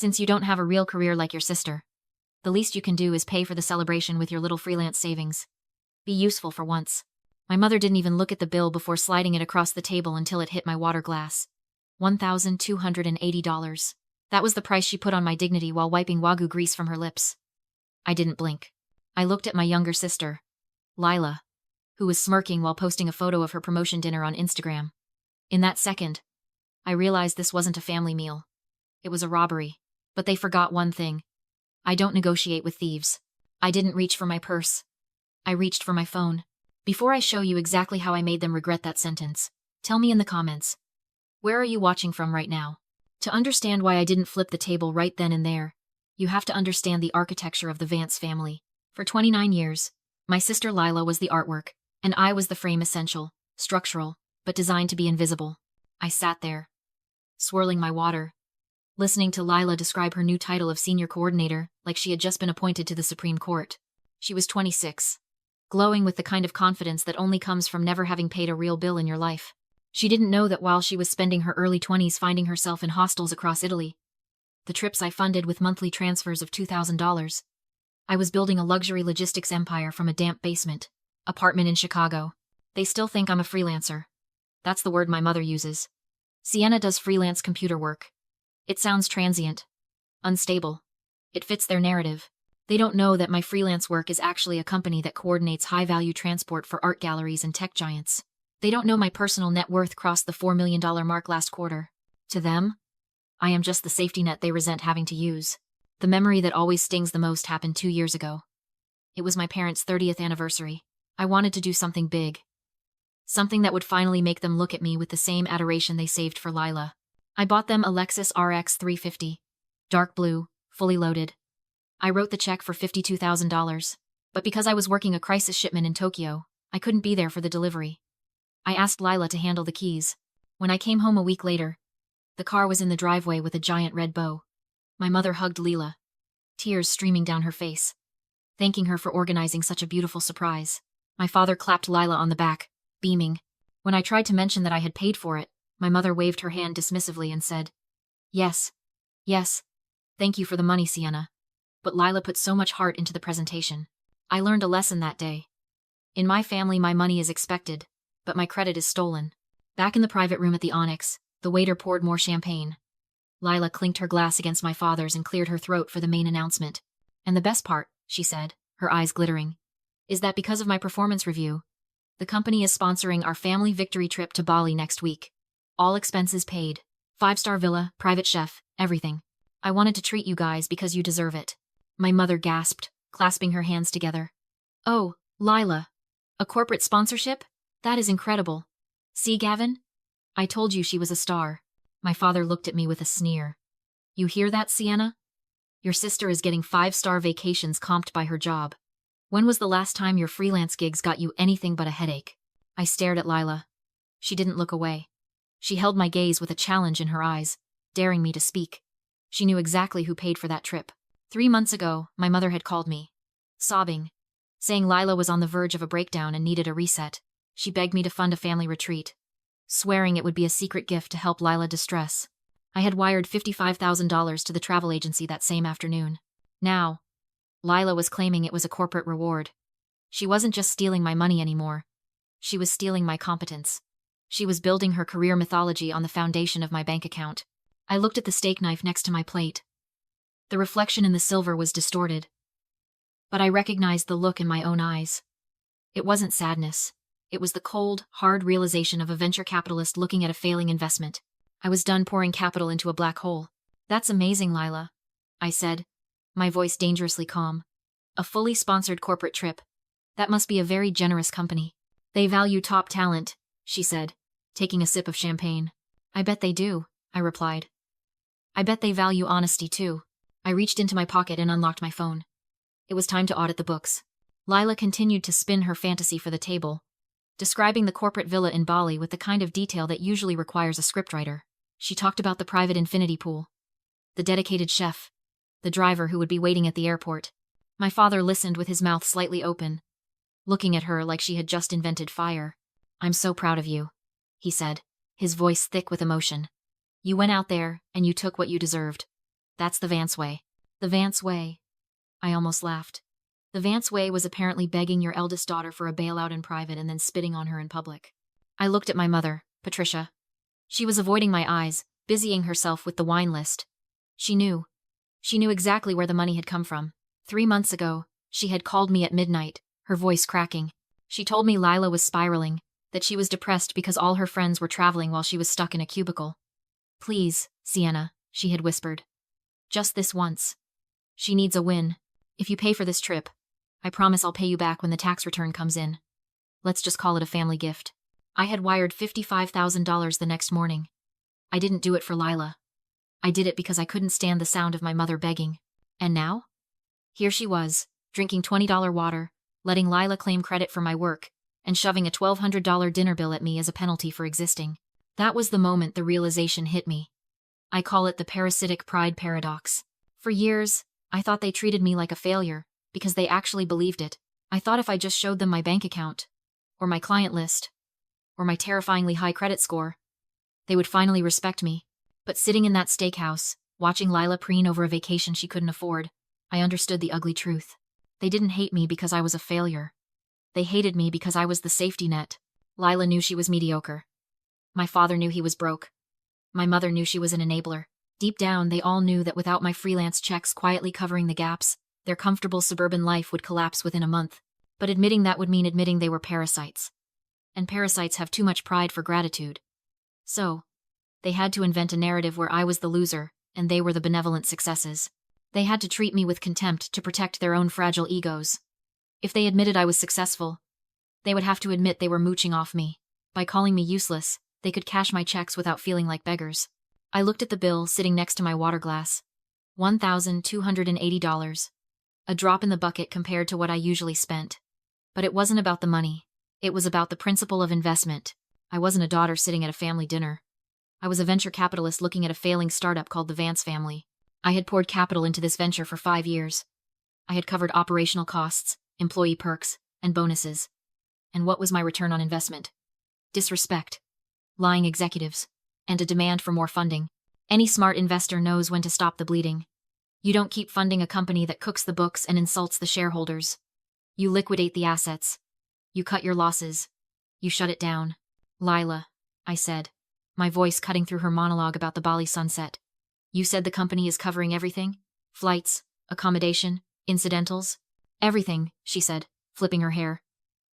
Since you don't have a real career like your sister, the least you can do is pay for the celebration with your little freelance savings. Be useful for once. My mother didn't even look at the bill before sliding it across the table until it hit my water glass. $1,280. That was the price she put on my dignity while wiping Wagyu grease from her lips. I didn't blink. I looked at my younger sister, Lila, who was smirking while posting a photo of her promotion dinner on Instagram. In that second, I realized this wasn't a family meal. It was a robbery. But they forgot one thing. I don't negotiate with thieves. I didn't reach for my purse. I reached for my phone. Before I show you exactly how I made them regret that sentence, tell me in the comments. Where are you watching from right now? To understand why I didn't flip the table right then and there, you have to understand the architecture of the Vance family. For 29 years, my sister Lila was the artwork, and I was the frame essential, structural, but designed to be invisible. I sat there, swirling my water, listening to Lila describe her new title of senior coordinator like she had just been appointed to the Supreme Court. She was 26, glowing with the kind of confidence that only comes from never having paid a real bill in your life. She didn't know that while she was spending her early 20s finding herself in hostels across Italy, the trips I funded with monthly transfers of $2,000, I was building a luxury logistics empire from a damp basement apartment in Chicago. They still think I'm a freelancer. That's the word my mother uses. Sienna does freelance computer work. It sounds transient, unstable. It fits their narrative. They don't know that my freelance work is actually a company that coordinates high-value transport for art galleries and tech giants. They don't know my personal net worth crossed the $4 million mark last quarter. To them, I am just the safety net they resent having to use. The memory that always stings the most happened 2 years ago. It was my parents' 30th anniversary. I wanted to do something big. Something that would finally make them look at me with the same adoration they saved for Lila. I bought them a Lexus RX 350. Dark blue, fully loaded. I wrote the check for $52,000. But because I was working a crisis shipment in Tokyo, I couldn't be there for the delivery. I asked Lila to handle the keys. When I came home a week later, the car was in the driveway with a giant red bow. My mother hugged Lila, tears streaming down her face, thanking her for organizing such a beautiful surprise. My father clapped Lila on the back, beaming. When I tried to mention that I had paid for it, my mother waved her hand dismissively and said, Yes, thank you for the money, Sienna. But Lila put so much heart into the presentation. I learned a lesson that day. In my family, my money is expected, but my credit is stolen. Back in the private room at the Onyx, the waiter poured more champagne. Lila clinked her glass against my father's and cleared her throat for the main announcement. And the best part, she said, her eyes glittering, is that because of my performance review, the company is sponsoring our family victory trip to Bali next week. All expenses paid. 5-star villa, private chef, everything. I wanted to treat you guys because you deserve it. My mother gasped, clasping her hands together. Oh, Lila. A corporate sponsorship? That is incredible. See, Gavin? I told you she was a star. My father looked at me with a sneer. You hear that, Sienna? Your sister is getting 5-star vacations comped by her job. When was the last time your freelance gigs got you anything but a headache? I stared at Lila. She didn't look away. She held my gaze with a challenge in her eyes, daring me to speak. She knew exactly who paid for that trip. 3 months ago, my mother had called me, sobbing, saying Lila was on the verge of a breakdown and needed a reset. She begged me to fund a family retreat, swearing it would be a secret gift to help Lila distress. I had wired $55,000 to the travel agency that same afternoon. Now, Lila was claiming it was a corporate reward. She wasn't just stealing my money anymore. She was stealing my competence. She was building her career mythology on the foundation of my bank account. I looked at the steak knife next to my plate. The reflection in the silver was distorted, but I recognized the look in my own eyes. It wasn't sadness. It was the cold, hard realization of a venture capitalist looking at a failing investment. I was done pouring capital into a black hole. That's amazing, Lila, I said, my voice dangerously calm. A fully sponsored corporate trip. That must be a very generous company. They value top talent, she said, taking a sip of champagne. I bet they do, I replied. I bet they value honesty too. I reached into my pocket and unlocked my phone. It was time to audit the books. Lila continued to spin her fantasy for the table, describing the corporate villa in Bali with the kind of detail that usually requires a scriptwriter. She talked about the private infinity pool, the dedicated chef, the driver who would be waiting at the airport. My father listened with his mouth slightly open, looking at her like she had just invented fire. I'm so proud of you, he said, his voice thick with emotion. You went out there, and you took what you deserved. That's the Vance way. The Vance way. I almost laughed. The Vance way was apparently begging your eldest daughter for a bailout in private and then spitting on her in public. I looked at my mother, Patricia. She was avoiding my eyes, busying herself with the wine list. She knew. She knew exactly where the money had come from. 3 months ago, she had called me at midnight, her voice cracking. She told me Lila was spiraling, that she was depressed because all her friends were traveling while she was stuck in a cubicle. Please, Sienna, she had whispered. Just this once. She needs a win. If you pay for this trip, I promise I'll pay you back when the tax return comes in. Let's just call it a family gift. I had wired $55,000 the next morning. I didn't do it for Lila. I did it because I couldn't stand the sound of my mother begging. And now? Here she was, drinking $20 water, letting Lila claim credit for my work, and shoving a $1,200 dinner bill at me as a penalty for existing. That was the moment the realization hit me. I call it the parasitic pride paradox. For years, I thought they treated me like a failure, because they actually believed it. I thought if I just showed them my bank account, or my client list, or my terrifyingly high credit score, they would finally respect me. But sitting in that steakhouse, watching Lila preen over a vacation she couldn't afford, I understood the ugly truth. They didn't hate me because I was a failure. They hated me because I was the safety net. Lila knew she was mediocre. My father knew he was broke. My mother knew she was an enabler. Deep down, they all knew that without my freelance checks quietly covering the gaps, their comfortable suburban life would collapse within a month. But admitting that would mean admitting they were parasites. And parasites have too much pride for gratitude. So, they had to invent a narrative where I was the loser, and they were the benevolent successes. They had to treat me with contempt to protect their own fragile egos. If they admitted I was successful, they would have to admit they were mooching off me. By calling me useless, they could cash my checks without feeling like beggars. I looked at the bill sitting next to my water glass. $1,280. A drop in the bucket compared to what I usually spent. But it wasn't about the money. It was about the principle of investment. I wasn't a daughter sitting at a family dinner. I was a venture capitalist looking at a failing startup called the Vance family. I had poured capital into this venture for 5 years. I had covered operational costs, employee perks, and bonuses. And what was my return on investment? Disrespect. Lying executives. And a demand for more funding. Any smart investor knows when to stop the bleeding. You don't keep funding a company that cooks the books and insults the shareholders. You liquidate the assets. You cut your losses. You shut it down. Lila, I said, my voice cutting through her monologue about the Bali sunset. You said the company is covering everything? Flights, accommodation, incidentals? Everything, she said, flipping her hair.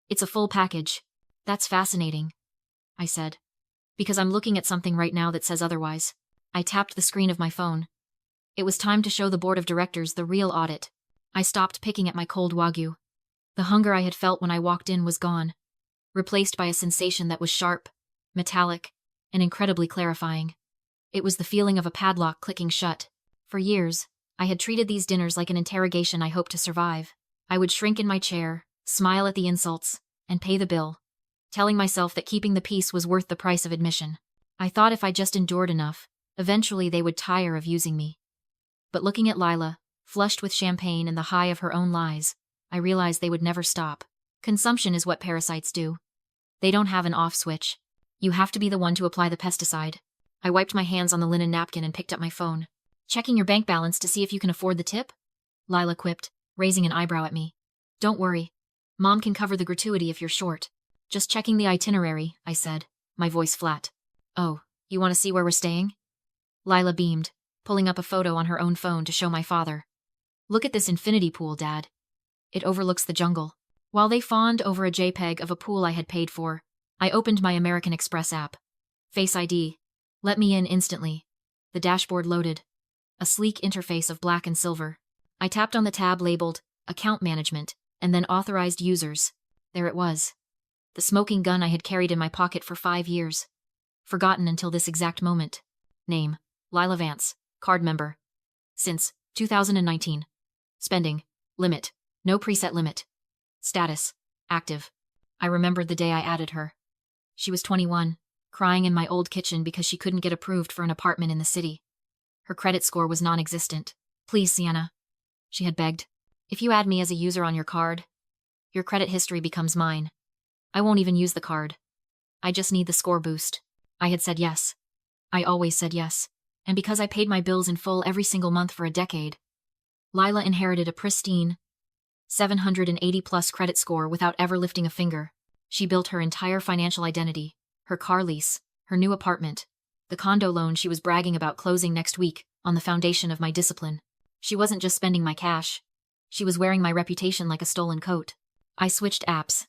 It's a full package. That's fascinating, I said. Because I'm looking at something right now that says otherwise. I tapped the screen of my phone. It was time to show the board of directors the real audit. I stopped picking at my cold wagyu. The hunger I had felt when I walked in was gone, replaced by a sensation that was sharp, metallic, and incredibly clarifying. It was the feeling of a padlock clicking shut. For years, I had treated these dinners like an interrogation I hoped to survive. I would shrink in my chair, smile at the insults, and pay the bill, telling myself that keeping the peace was worth the price of admission. I thought if I just endured enough, eventually they would tire of using me. But looking at Lila, flushed with champagne and the high of her own lies, I realized they would never stop. Consumption is what parasites do. They don't have an off switch. You have to be the one to apply the pesticide. I wiped my hands on the linen napkin and picked up my phone. Checking your bank balance to see if you can afford the tip? Lila quipped, raising an eyebrow at me. Don't worry. Mom can cover the gratuity if you're short. Just checking the itinerary, I said, my voice flat. Oh, you want to see where we're staying? Lila beamed, pulling up a photo on her own phone to show my father. Look at this infinity pool, Dad. It overlooks the jungle. While they fawned over a JPEG of a pool I had paid for, I opened my American Express app. Face ID. Let me in instantly. The dashboard loaded. A sleek interface of black and silver. I tapped on the tab labeled Account Management, and then Authorized Users. There it was. The smoking gun I had carried in my pocket for 5 years. Forgotten until this exact moment. Name: Lila Vance. Card member. Since 2019. Spending: limit. No preset limit. Status: active. I remembered the day I added her. She was 21, crying in my old kitchen because she couldn't get approved for an apartment in the city. Her credit score was non-existent. Please, Sienna, she had begged. If you add me as a user on your card, your credit history becomes mine. I won't even use the card. I just need the score boost. I had said yes. I always said yes. And because I paid my bills in full every single month for a decade, Lila inherited a pristine 780+ credit score without ever lifting a finger. She built her entire financial identity, her car lease, her new apartment, the condo loan she was bragging about closing next week, on the foundation of my discipline. She wasn't just spending my cash. She was wearing my reputation like a stolen coat. I switched apps,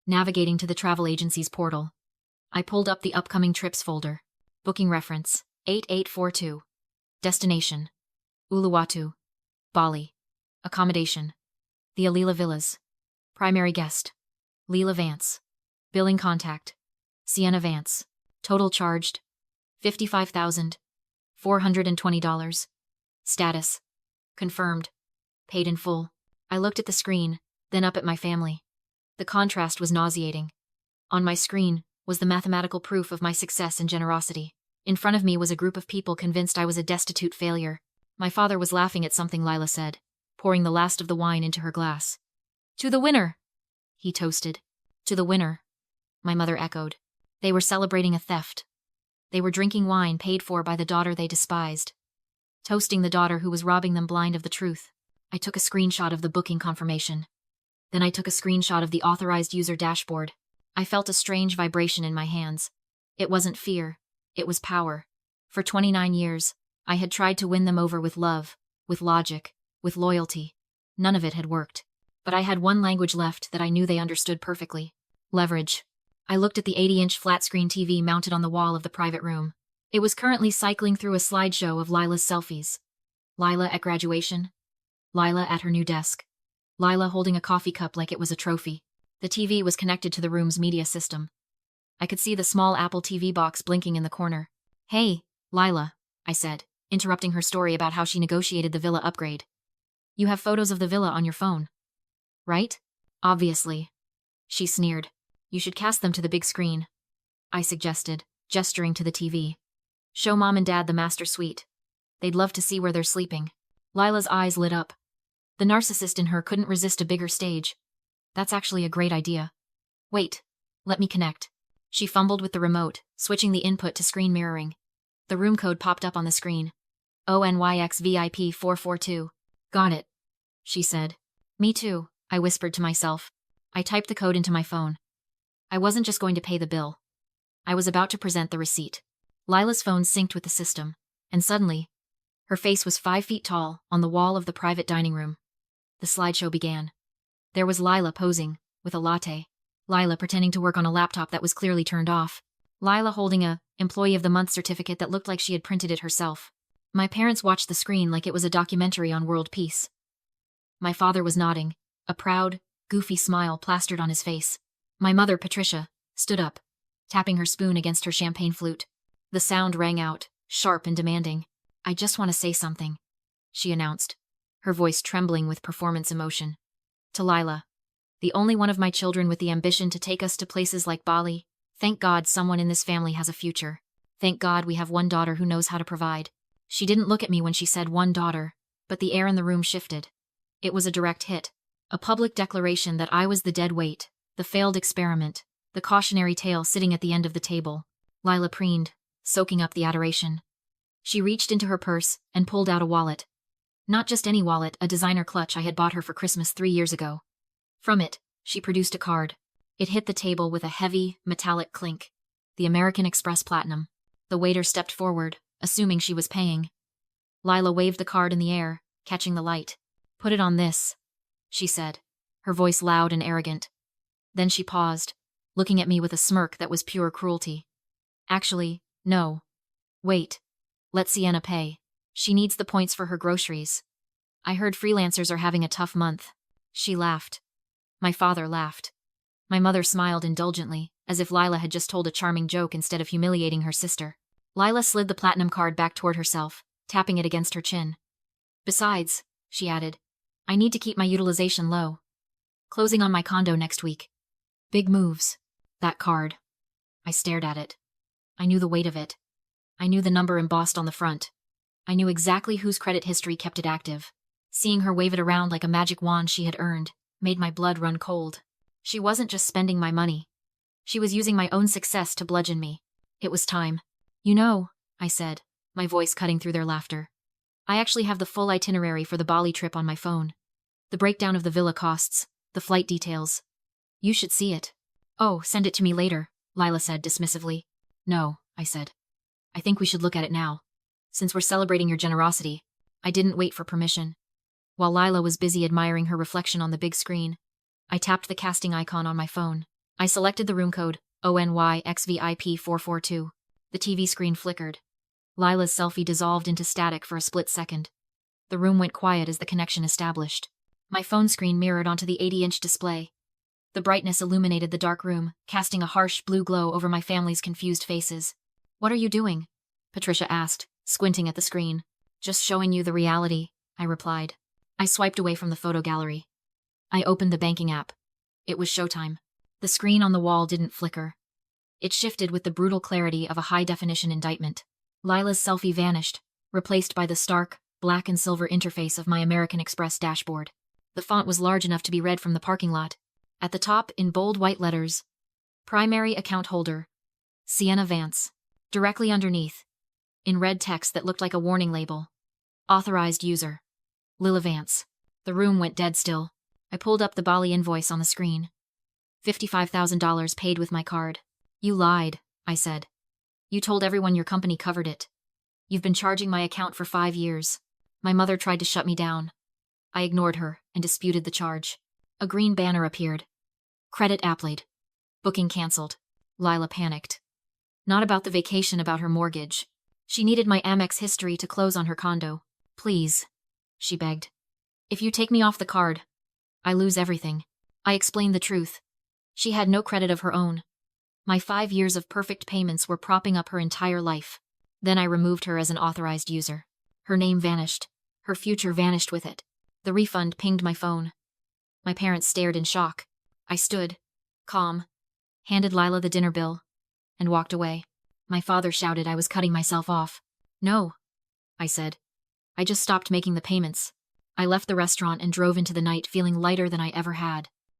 navigating to the travel agency's portal. I pulled up the upcoming trips folder. Booking reference, 8842. Destination, Uluwatu, Bali. Accommodation, the Alila Villas. Primary guest, Leela Vance. Billing contact, Sienna Vance. Total charged, $55,420. Status, confirmed. Paid in full. I looked at the screen, then up at my family. The contrast was nauseating. On my screen was the mathematical proof of my success and generosity. In front of me was a group of people convinced I was a destitute failure. My father was laughing at something Lila said, pouring the last of the wine into her glass. "To the winner!" he toasted. "To the winner," my mother echoed. They were celebrating a theft. They were drinking wine paid for by the daughter they despised. Toasting the daughter who was robbing them blind of the truth. I took a screenshot of the booking confirmation. Then I took a screenshot of the authorized user dashboard. I felt a strange vibration in my hands. It wasn't fear. It was power. For 29 years, I had tried to win them over with love, with logic, with loyalty. None of it had worked. But I had one language left that I knew they understood perfectly. Leverage. I looked at the 80-inch flat-screen TV mounted on the wall of the private room. It was currently cycling through a slideshow of Lila's selfies. Lila at graduation. Lila at her new desk. Lila holding a coffee cup like it was a trophy. The TV was connected to the room's media system. I could see the small Apple TV box blinking in the corner. "Hey, Lila," I said, interrupting her story about how she negotiated the villa upgrade. "You have photos of the villa on your phone, right?" "Obviously," she sneered. "You should cast them to the big screen," I suggested, gesturing to the TV. "Show Mom and Dad the master suite. They'd love to see where they're sleeping." Lila's eyes lit up. The narcissist in her couldn't resist a bigger stage. "That's actually a great idea. Wait, let me connect." She fumbled with the remote, switching the input to screen mirroring. The room code popped up on the screen. ONYXVIP 442. "Got it," she said. "Me too," I whispered to myself. I typed the code into my phone. I wasn't just going to pay the bill. I was about to present the receipt. Lila's phone synced with the system, and suddenly, her face was 5 feet tall on the wall of the private dining room. The slideshow began. There was Lila posing, with a latte. Lila pretending to work on a laptop that was clearly turned off. Lila holding a Employee of the Month certificate that looked like she had printed it herself. My parents watched the screen like it was a documentary on world peace. My father was nodding, a proud, goofy smile plastered on his face. My mother, Patricia, stood up, tapping her spoon against her champagne flute. The sound rang out, sharp and demanding. "I just want to say something," she announced, her voice trembling with performance emotion. "To Lila, the only one of my children with the ambition to take us to places like Bali. Thank God someone in this family has a future. Thank God we have one daughter who knows how to provide." She didn't look at me when she said one daughter, but the air in the room shifted. It was a direct hit. A public declaration that I was the dead weight, the failed experiment, the cautionary tale sitting at the end of the table. Lila preened, soaking up the adoration. She reached into her purse and pulled out a wallet. Not just any wallet, a designer clutch I had bought her for Christmas 3 years ago. From it, she produced a card. It hit the table with a heavy, metallic clink. The American Express Platinum. The waiter stepped forward, assuming she was paying. Lila waved the card in the air, catching the light. "Put it on this," she said, her voice loud and arrogant. Then she paused, looking at me with a smirk that was pure cruelty. "Actually, no. Wait. Let Sienna pay. She needs the points for her groceries. I heard freelancers are having a tough month." She laughed. My father laughed. My mother smiled indulgently, as if Lila had just told a charming joke instead of humiliating her sister. Lila slid the platinum card back toward herself, tapping it against her chin. "Besides," she added, "I need to keep my utilization low. Closing on my condo next week. Big moves. That card." I stared at it. I knew the weight of it. I knew the number embossed on the front. I knew exactly whose credit history kept it active. Seeing her wave it around like a magic wand she had earned made my blood run cold. She wasn't just spending my money. She was using my own success to bludgeon me. It was time. "You know," I said, my voice cutting through their laughter. I actually have the full itinerary for the Bali trip on my phone. The breakdown of the villa costs, the flight details. You should see it. Oh, send it to me later, Lila said dismissively. No, I said. I think we should look at it now. Since we're celebrating your generosity, I didn't wait for permission. While Lila was busy admiring her reflection on the big screen, I tapped the casting icon on my phone. I selected the room code, ONYXVIP442. The TV screen flickered. Lila's selfie dissolved into static for a split second. The room went quiet as the connection established. My phone screen mirrored onto the 80-inch display. The brightness illuminated the dark room, casting a harsh blue glow over my family's confused faces. What are you doing? Patricia asked, squinting at the screen. Just showing you the reality, I replied. I swiped away from the photo gallery. I opened the banking app. It was showtime. The screen on the wall didn't flicker. It shifted with the brutal clarity of a high-definition indictment. Lila's selfie vanished, replaced by the stark, black and silver interface of my American Express dashboard. The font was large enough to be read from the parking lot. At the top, in bold white letters, Primary Account Holder, Sienna Vance. Directly underneath, in red text that looked like a warning label, Authorized User, Lila Vance. The room went dead still. I pulled up the Bali invoice on the screen. $55,000 paid with my card. You lied, I said. You told everyone your company covered it. You've been charging my account for 5 years. My mother tried to shut me down. I ignored her and disputed the charge. A green banner appeared. Credit appliced. Booking cancelled. Lila panicked. Not about the vacation, about her mortgage. She needed my Amex history to close on her condo. Please, she begged. If you take me off the card, I lose everything. I explained the truth. She had no credit of her own. My 5 years of perfect payments were propping up her entire life. Then I removed her as an authorized user. Her name vanished. Her future vanished with it. The refund pinged my phone. My parents stared in shock. I stood, calm, handed Lila the dinner bill, and walked away. My father shouted I was cutting myself off. No, I said. I just stopped making the payments. I left the restaurant and drove into the night feeling lighter than I ever had.